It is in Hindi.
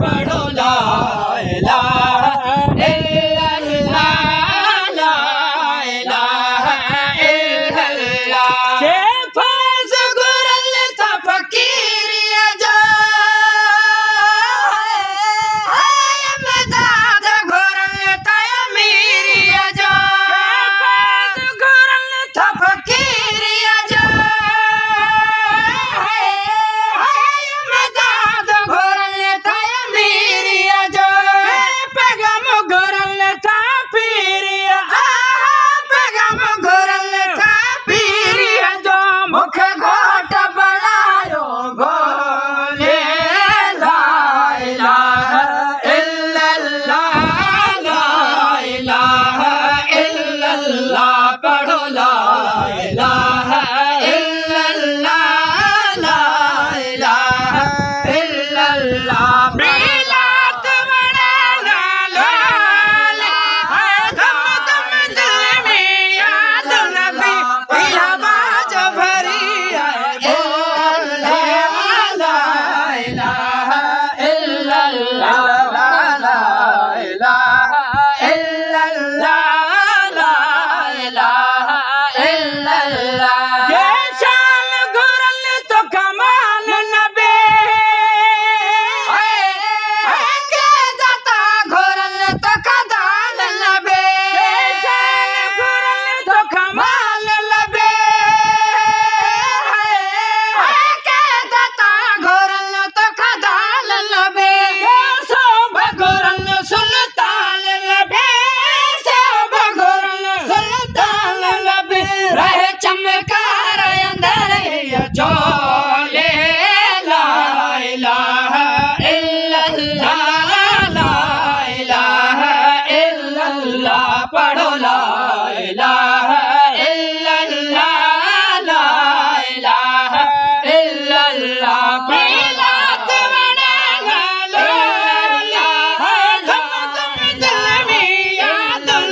पढ़ो ला इलाहा इल्लल्लाह ला इलाहा इल्लल्लाह के फैज़ गुरल था फकीर अजा है मदद गुरल था अमीर अजा फैज़ गुरल था फकीर अजा है मदद गुरल था अमीर अजा पैगम गुरल था पीर पैगम गुरल था पीर अजा मुख घोट बनायो बोले ला इलाहा इल्लल्लाह ला इलाहा इल्लल्लाह पढ़ो ला इलाहा इल्लल्लाह ला इलाहा इल्लल्लाह मिलात वड़ा ला है दम दम दिल में याद नबी आवाज भरी है बोले ला इलाहा इल्लल्लाह ला इलाहा इल्लल्लाह ला इलाहा इल्लल्लाह ये शान गुरल तो कमाल नबी के दाता गुरल तो कदाल नबी ये शान गुरल तो कमाल नबी के दाता गुरल तो कदाल नबी सब गुरल सुल्तान नबी सब गुरल सुल्तान नबी रहे चमकार अंदर जो